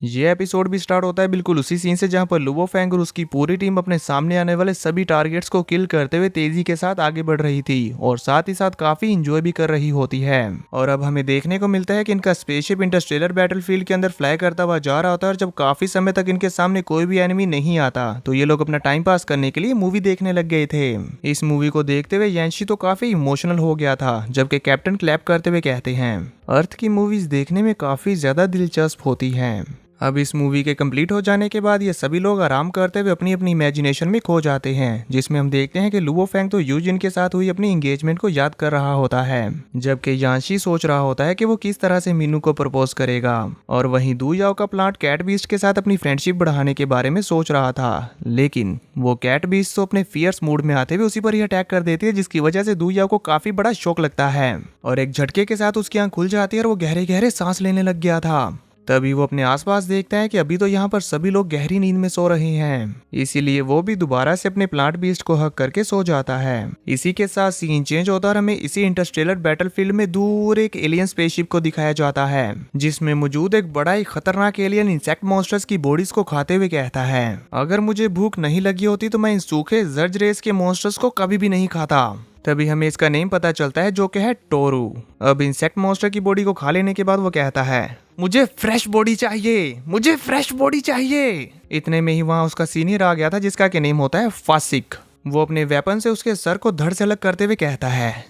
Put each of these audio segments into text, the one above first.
ये एपिसोड भी स्टार्ट होता है बिल्कुल उसी सीन से जहां पर लुवो फेंग और उसकी पूरी टीम अपने सामने आने वाले सभी टारगेट्स को किल करते हुए तेजी के साथ आगे बढ़ रही थी और साथ ही साथ काफी इंजॉय भी कर रही होती है। और अब हमें देखने को मिलता है कि इनका स्पेसशिप इंटरस्टेलर बैटलफील्ड के अंदर फ्लाई करता हुआ जा रहा होता है और जब काफी समय तक इनके सामने कोई भी एनिमी नहीं आता तो ये लोग अपना टाइम पास करने के लिए मूवी देखने लग गए थे। इस मूवी को देखते हुए यांशी तो काफी इमोशनल हो गया था, जबकि कैप्टन क्लैप करते हुए कहते हैं अर्थ की मूवीज देखने में काफी ज्यादा दिलचस्प होती हैं। अब इस मूवी के कंप्लीट हो जाने के बाद ये सभी लोग आराम करते हुए अपनी अपनी इमेजिनेशन में खो जाते हैं, जिसमें हम देखते हैं कि लुवो फेंग तो यूजिन के साथ हुई अपनी एंगेजमेंट को याद कर रहा होता है, जबकि यांशी सोच रहा होता है कि वो किस तरह से मीनू को प्रपोज करेगा। और वहीं दू याओ का प्लांट कैट बीस्ट के साथ अपनी फ्रेंडशिप बढ़ाने के बारे में सोच रहा था, लेकिन वो कैट बीस्ट तो अपने फियर्स मूड में आते हुए उसी पर ही अटैक कर देती है, जिसकी वजह से दू याओ को काफी बड़ा शौक लगता है और एक झटके के साथ उसकी आंख खुल जाती है और वो गहरे गहरे सांस लेने लग गया था। तभी वो अपने आसपास देखता है कि अभी तो यहाँ पर सभी लोग गहरी नींद में सो रहे हैं, इसीलिए वो भी दोबारा से अपने प्लांट बीस्ट को हक करके सो जाता है। इसी के साथ सीन चेंज होता और हमें इसी इंटरस्टेलर बैटलफील्ड में दूर एक एलियन स्पेसशिप को दिखाया जाता है, जिसमें मौजूद एक बड़ा ही खतरनाक एलियन इंसेक्ट मॉन्स्टर्स की बॉडीज को खाते हुए कहता है अगर मुझे भूख नहीं लगी होती तो मैं इन सूखे जर्ज रेस के मॉन्स्टर्स को कभी भी नहीं खाता। तभी हमें इसका नेम पता चलता है जो कि है टोरू। अब इंसेक्ट मॉन्स्टर की बॉडी को खा लेने के बाद वो कहता है मुझे फ्रेश बॉडी चाहिए, मुझे फ्रेश बॉडी चाहिए। इतने में ही वहाँ उसका सीनियर आ गया था जिसका के नेम होता है फासिक। वो अपने वेपन से उसके सर को धड़ से अलग करते हुए कहता है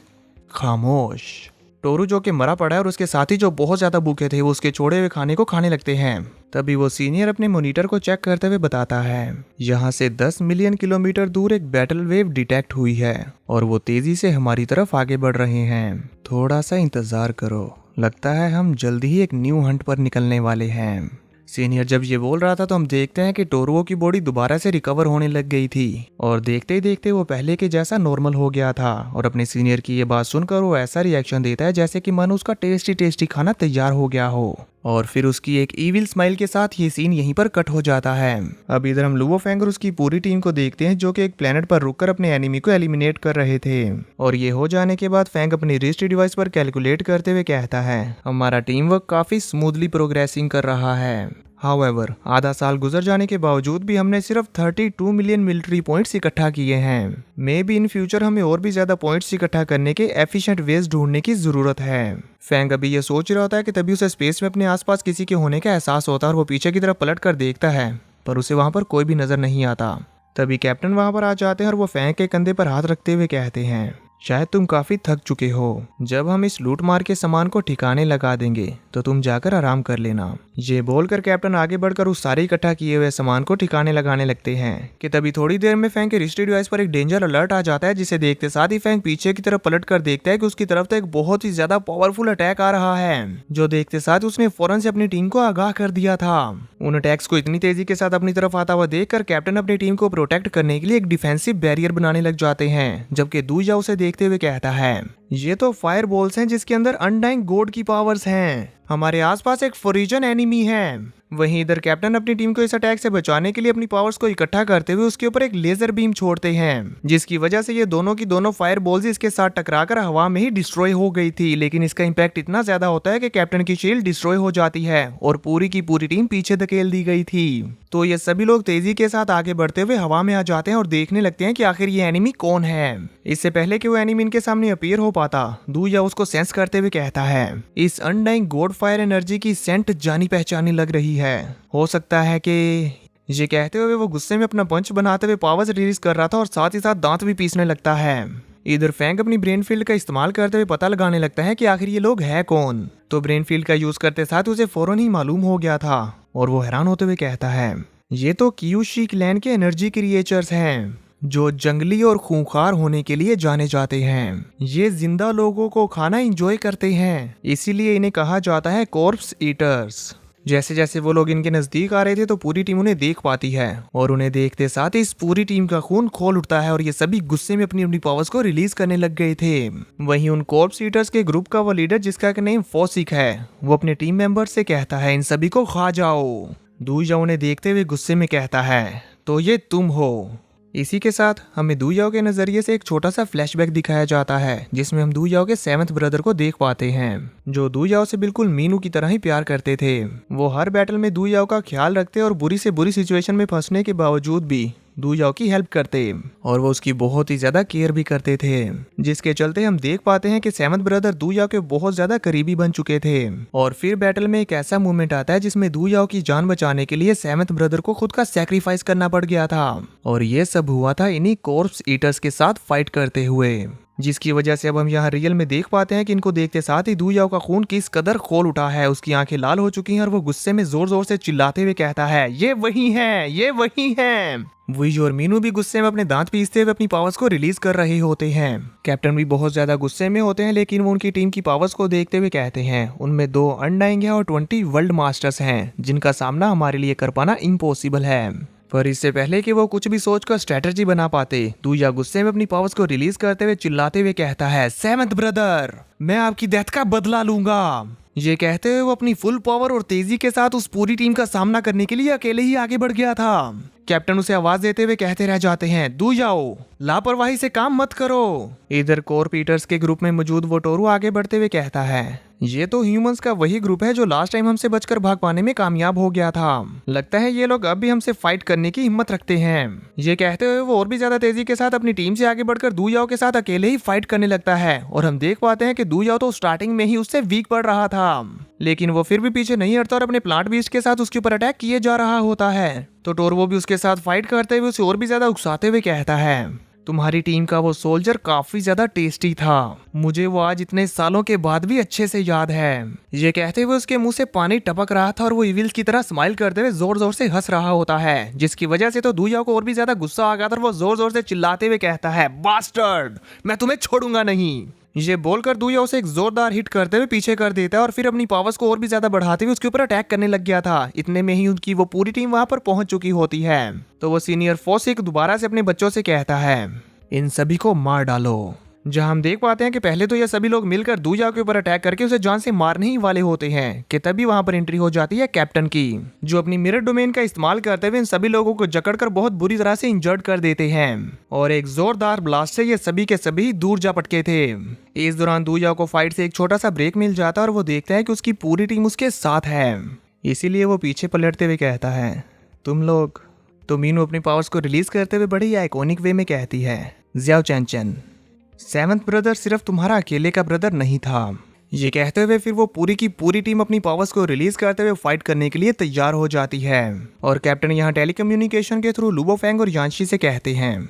खामोश। टोरू जो कि मरा पड़ा है और उसके साथी जो बहुत ज्यादा भूखे थे वो उसके छोड़े हुए खाने को खाने लगते हैं। तभी वो सीनियर अपने मॉनिटर को चेक करते हुए बताता है यहाँ से 10 मिलियन किलोमीटर दूर एक बैटल वेव डिटेक्ट हुई है और वो तेजी से हमारी तरफ आगे बढ़ रहे हैं। थोड़ा सा इंतजार करो, लगता है हम जल्दी ही एक न्यू हंट पर निकलने वाले हैं। सीनियर जब ये बोल रहा था तो हम देखते हैं कि टोरुओ की बॉडी दोबारा से रिकवर होने लग गई थी और देखते ही देखते वो पहले के जैसा नॉर्मल हो गया था और अपने सीनियर की ये बात सुनकर वो ऐसा रिएक्शन देता है जैसे कि मानो उसका टेस्टी टेस्टी खाना तैयार हो गया हो। और फिर उसकी एक ईविल स्माइल के साथ ये सीन यहीं पर कट हो जाता है। अब इधर हम लुवो फेंग और उसकी पूरी टीम को देखते हैं जो कि एक प्लेनेट पर रुककर अपने एनिमी को एलिमिनेट कर रहे थे। और ये हो जाने के बाद फेंग अपनी रिस्ट डिवाइस पर कैलकुलेट करते हुए कहता है हमारा टीम वर्क काफी स्मूथली प्रोग्रेसिंग कर रहा है। हाउएवर आधा साल गुजर जाने के बावजूद भी हमने सिर्फ 32 मिलियन मिलिट्री पॉइंट्स इकट्ठा किए हैं। मे बी इन फ्यूचर हमें और भी ज्यादा पॉइंट्स इकट्ठा करने के एफिशिएंट वेज ढूंढने की जरूरत है। फैंग अभी ये सोच रहा होता है कि तभी उसे स्पेस में अपने आसपास किसी के होने का एहसास होता है और वो पीछे की तरफ पलट कर देखता है पर उसे वहां पर कोई भी नजर नहीं आता। तभी कैप्टन वहां पर आ जाते हैं और वो फैंग के कंधे पर हाथ रखते हुए कहते हैं शायद तुम काफी थक चुके हो, जब हम इस लूट मार के सामान को ठिकाने लगा देंगे तो तुम जाकर आराम कर लेना। ये बोलकर कैप्टन आगे बढ़कर उस सारे इकट्ठा किए हुए सामान को ठिकाने लगाने लगते हैं कि तभी थोड़ी देर में फैंग के रिस्ट डिवाइस पर एक डेंजर अलर्ट आ जाता है, जिसे देखते साथ ही फैंग पीछे की तरफ पलट कर देखता है कि उसकी तरफ तो एक बहुत ही ज्यादा पावरफुल अटैक आ रहा है, जो देखते साथ उसने फौरन से अपनी टीम को आगाह कर दिया था। उन अटैक्स को इतनी तेजी के साथ अपनी तरफ आता हुआ देखकर कैप्टन अपनी टीम को प्रोटेक्ट करने के लिए एक डिफेंसिव बैरियर बनाने लग जाते हैं, जबकि दू याओ उसे देखते हुए कहता है ये तो फायर बॉल्स हैं जिसके अंदर अनडाइंग गॉड की पावर्स हैं। हमारे आसपास एक फोरिजन एनिमी है। वहीं इधर कैप्टन अपनी टीम को इस अटैक से बचाने के लिए अपनी पावर्स को इकट्ठा करते हुए उसके ऊपर एक लेजर बीम छोड़ते हैं, जिसकी वजह से ये दोनों की दोनों फायर बॉल्स इसके साथ टकराकर हवा में ही डिस्ट्रॉय हो गई थी। लेकिन इसका इम्पैक्ट इतना ज्यादा होता है कि कैप्टन की शील्ड डिस्ट्रॉय हो जाती है और पूरी की पूरी टीम पीछे धकेल दी गई थी। तो ये सभी लोग तेजी के साथ आगे बढ़ते हुए हवा में आ जाते हैं और देखने लगते हैं कि आखिर ये एनिमी कौन है। इससे पहले कि वो एनिमी इनके सामने अपीयर हो पाता, दू याओ उसको सेंस करते हुए कहता है इस अनडाइंग गॉड फायर एनर्जी की सेंट जानी पहचानी लग रही है, हो सकता है कि ये कहते हुए वो गुस्से में अपना पंच बनाते हुए पावर्स रिलीज कर रहा था और साथ ही साथ दांत भी पीसने लगता है। इधर फैंग अपनी ब्रेन फील्ड का इस्तेमाल करते हुए पता लगाने लगता है कि आखिर ये लोग है कौन। तो ब्रेन फील्ड का यूज करते साथ उसे फौरन ही मालूम हो गया था और वो हैरान होते हुए कहता है ये तो क्यूशी क्लैन के एनर्जी क्रिएचर्स हैं जो जंगली और खूंखार होने के लिए जाने जाते हैं। ये जिंदा लोगों को खाना एंजॉय करते हैं, इसीलिए इन्हें कहा जाता है कॉर्प्स ईटर्स। जैसे जैसे वो लोग इनके नजदीक आ रहे थे तो पूरी टीम उन्हें देख पाती है और उन्हें देखते साथ ही इस पूरी टीम का खून खोल उठता है और ये सभी गुस्से में अपनी अपनी पावर्स को रिलीज करने लग गए थे। वहीं उन कॉर्प्स ईटर्स के ग्रुप का वो लीडर जिसका नेम फोसिक है, वो अपने टीम मेंबर से कहता है इन सभी को खा जाओ। दू याओ उन्हें देखते हुए गुस्से में कहता है तो ये तुम हो। इसी के साथ हमें दू याओ के नजरिए से एक छोटा सा फ्लैशबैक दिखाया जाता है, जिसमें हम दू याओ के 7th ब्रदर को देख पाते हैं, जो दू याओ से बिल्कुल मीनू की तरह ही प्यार करते थे। वो हर बैटल में दू याओ का ख्याल रखते और बुरी से बुरी सिचुएशन में फंसने के बावजूद भी दू याओ की हेल्प करते और वो उसकी बहुत ही ज्यादा केयर भी करते थे, जिसके चलते हम देख पाते हैं कि 7th ब्रदर दू याओ के बहुत ज्यादा करीबी बन चुके थे। और फिर बैटल में एक ऐसा मूवमेंट आता है जिसमें दू याओ की जान बचाने के लिए 7th ब्रदर को खुद का सैक्रिफाइस करना पड़ गया था, और ये सब हुआ था इन्हीं कॉर्प्स ईटर्स के साथ फाइट करते हुए, जिसकी वजह से अब हम यहाँ रियल में देख पाते हैं कि इनको देखते साथ ही दू याओ का खून किस कदर खोल उठा है। उसकी आंखें लाल हो चुकी हैं और वो गुस्से में जोर जोर से चिल्लाते हुए कहता है, ये वही है, ये वही है। वुई और मीनू भी गुस्से में अपने दांत पीसते हुए अपनी पावर्स को रिलीज कर रहे होते हैं। कैप्टन भी बहुत ज्यादा गुस्से में होते हैं, लेकिन वो उनकी टीम की पावर्स को देखते हुए कहते हैं, उनमें 2 अनडाइंग हैं और 20 वर्ल्ड मास्टर्स हैं, जिनका सामना हमारे लिए कर पाना इम्पॉसिबल है। पर इससे पहले कि वो कुछ भी सोचकर स्ट्रेटजी बना पाते, दू याओ गुस्से में अपनी पावर्स को रिलीज करते हुए चिल्लाते हुए कहता है, 7th ब्रदर, मैं आपकी डेथ का बदला लूंगा। ये कहते हुए वो अपनी फुल पावर और तेजी के साथ उस पूरी टीम का सामना करने के लिए अकेले ही आगे बढ़ गया था। कैप्टन उसे आवाज देते हुए कहते रह जाते हैं, दू याओ, लापरवाही से काम मत करो। इधर कॉर्प ईटर्स के ग्रुप में मौजूद वो टोरू आगे बढ़ते हुए कहता है, ये तो ह्यूमंस का वही ग्रुप है जो लास्ट टाइम हमसे बचकर भाग पाने में कामयाब हो गया था। लगता है ये लोग अब भी हमसे फाइट करने की हिम्मत रखते हैं। ये कहते हुए वो और भी ज्यादा तेजी के साथ अपनी टीम से आगे बढ़कर दू याओ के साथ अकेले ही फाइट करने लगता है, और हम देख पाते हैं कि दू याओ तो स्टार्टिंग में ही उससे वीक पड़ रहा था, लेकिन वो फिर भी पीछे नहीं हटता और अपने प्लांट बीस्ट के साथ उसके ऊपर अटैक किए जा रहा होता है। तो टोरवो भी उसके साथ फाइट करते हुए उसे और भी ज्यादा उकसाते हुए कहता है, तुम्हारी टीम का वो सोल्जर काफी ज्यादा टेस्टी था, मुझे वो आज इतने सालों के बाद भी अच्छे से याद है। ये कहते हुए उसके मुंह से पानी टपक रहा था और वो इविल की तरह स्माइल करते हुए जोर जोर से हंस रहा होता है, जिसकी वजह से तो दू याओ को और भी ज्यादा गुस्सा आ गया था और वो जोर जोर से चिल्लाते हुए कहता है, बास्टर्ड, मैं तुम्हें छोड़ूंगा नहीं। ये बोलकर दू याओ उसे एक जोरदार हिट करते हुए पीछे कर देता है और फिर अपनी पावर्स को और भी ज्यादा बढ़ाते हुए उसके ऊपर अटैक करने लग गया था। इतने में ही उनकी वो पूरी टीम वहां पर पहुंच चुकी होती है। तो वो सीनियर फोसिक दोबारा से अपने बच्चों से कहता है, इन सभी को मार डालो। जहां हम देख पाते हैं कि पहले तो ये सभी लोग मिलकर दू याओ के ऊपर अटैक करके उसे जान से मारने ही वाले होते हैं कि तभी वहां पर एंट्री हो जाती है कैप्टन की, जो अपनी मिरर डोमेन का इस्तेमाल करते हुए इन सभी लोगों को जकड़कर बहुत बुरी तरह से इंजर्ड कर देते हैं, और एक जोरदार ब्लास्ट से ये सभी के सभी दूर जा पटके थे। इस दौरान दू याओ को फाइट से एक छोटा सा ब्रेक मिल जाता है और वो देखता है कि उसकी पूरी टीम उसके साथ है, इसीलिए वो पीछे पलटते हुए कहता है, तुम लोग। तो मीनू अपनी पावर्स को रिलीज करते हुए बड़ी आइकॉनिक वे में कहती है, ज़ियाओ चैन, 7th ब्रदर सिर्फ तुम्हारा अकेले का ब्रदर नहीं था। ये कहते हुए फिर वो पूरी की पूरी टीम अपनी पावर्स को रिलीज करते हुए फाइट करने के लिए तैयार हो जाती है, और कैप्टन यहाँ टेलीकम्युनिकेशन के थ्रू लुबो फेंग और यांशी से कहते हैं,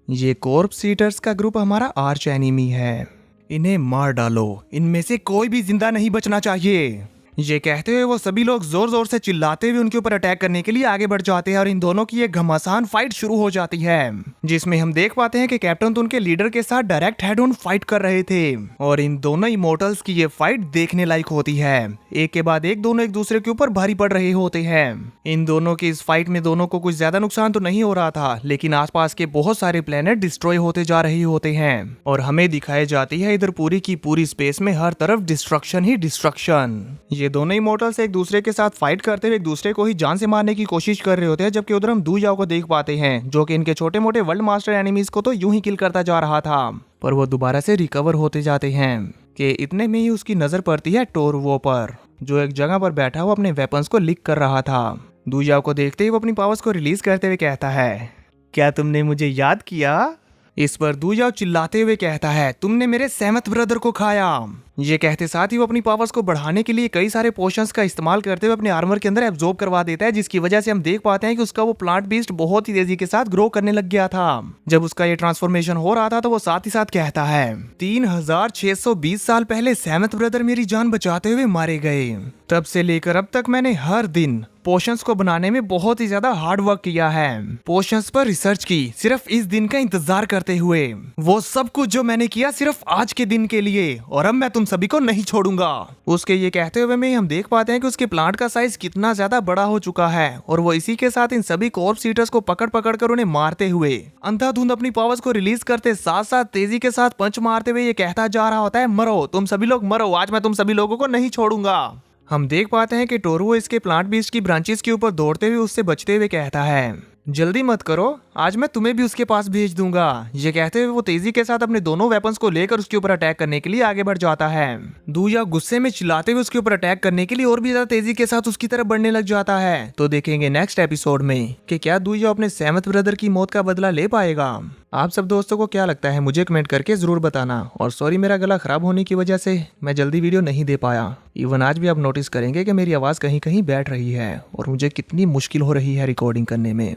ये कॉर्प्स ईटर्स का ग्रुप हमारा आर्च एनिमी है, इन्हें मार डालो, इनमें से कोई भी जिंदा नहीं बचना चाहिए। ये कहते हुए वो सभी लोग जोर जोर से चिल्लाते हुए उनके ऊपर अटैक करने के लिए आगे बढ़ जाते हैं और इन दोनों की एक घमासान फाइट शुरू हो जाती है, जिसमें हम देख पाते हैं कि कैप्टन तो उनके लीडर के साथ डायरेक्ट हेड ऑन फाइट कर रहे थे, और इन दोनों इमोर्टल्स की ये फाइट देखने लायक होती है। एक के बाद एक दोनों एक दूसरे के ऊपर भारी पड़ रहे होते हैं। इन दोनों की इस फाइट में दोनों को कुछ ज्यादा नुकसान तो नहीं हो रहा था, लेकिन आसपास के बहुत सारे प्लेनेट डिस्ट्रॉय होते जा रहे होते हैं, और हमें दिखाई जाती है इधर पूरी की पूरी स्पेस में हर तरफ डिस्ट्रक्शन ही डिस्ट्रक्शन। ये दोनों इमोर्टल्स एक दूसरे के साथ फाइट करते हुए एक दूसरे को ही जान से मारने की कोशिश कर रहे होते हैं, जबकि उधर हम दू याओ को देख पाते हैं, जो कि इनके छोटे मोटे वर्ल्ड मास्टर एनिमीज को तो यूं ही किल करता जा रहा था, पर वो दोबारा से रिकवर होते जाते हैं कि इतने में ही उसकी नजर पड़ती है टोरवो पर, जो एक जगह पर बैठा हुआ अपने वेपन्स को लिक कर रहा था। दू याओ को देखते ही वो अपनी पावर्स को रिलीज करते हुए कहता है, क्या तुमने मुझे याद किया? इस पर दू याओ चिल्लाते हुए कहता है, तुमने मेरे 7th ब्रदर को खाया। ये कहते साथ ही वो अपनी पावर्स को बढ़ाने के लिए कई सारे पोशंस का इस्तेमाल करते हुए अपने आर्मर के अंदर एब्जॉर्ब करवा देता है, जिसकी वजह से हम देख पाते हैं कि उसका वो प्लांट बीस्ट बहुत ही तेजी के साथ ग्रो करने लग गया था। जब उसका ये ट्रांसफॉर्मेशन हो रहा था तो वो साथ ही साथ कहता है, 3620 साल पहले 7th ब्रदर मेरी जान बचाते हुए मारे गए। तब से लेकर अब तक मैंने हर दिन पोशंस को बनाने में बहुत ही ज्यादा हार्ड वर्क किया है, पोशंस पर रिसर्च की, सिर्फ इस दिन का इंतजार करते हुए। वो सब कुछ जो मैंने किया सिर्फ आज के दिन के लिए, और अब मैं तुम सभी को नहीं छोड़ूंगा। उसके ये कहते हुए में हम देख पाते हैं कि उसके प्लांट का साइज कितना ज्यादा बड़ा हो चुका है, और वो इसी के साथ इन सभी कॉर्प्स ईटर्स को पकड़ पकड़ कर उन्हें मारते हुए अंधाधुंध अपनी पावर्स को रिलीज करते साथ साथ तेजी के साथ पंच मारते हुए ये कहता जा रहा होता है, मरो तुम सभी लोग मरो, आज मैं तुम सभी लोगों को नहीं छोड़ूंगा। हम देख पाते हैं कि टोरुओ इसके प्लांट बीस्ट की ब्रांचेस के ऊपर दौड़ते हुए उससे बचते हुए कहता है, जल्दी मत करो, आज मैं तुम्हें भी उसके पास भेज दूंगा। ये कहते हुए वो तेजी के साथ अपने दोनों वेपन्स को लेकर उसके ऊपर अटैक करने के लिए आगे बढ़ जाता है। दूजा गुस्से में चिल्लाते हुए उसके ऊपर अटैक करने के लिए और भी ज्यादा तेजी के साथ उसकी तरफ बढ़ने लग जाता है। तो देखेंगे नेक्स्ट एपिसोड में कि क्या दूजा अपने सेवंथ ब्रदर की मौत का बदला ले पाएगा। आप सब दोस्तों को क्या लगता है मुझे कमेंट करके जरूर बताना। और सॉरी मेरा गला खराब होने की वजह से मैं जल्दी वीडियो नहीं दे पाया। इवन आज भी आप नोटिस करेंगे कि मेरी आवाज़ कहीं कहीं बैठ रही है और मुझे कितनी मुश्किल हो रही है रिकॉर्डिंग करने में।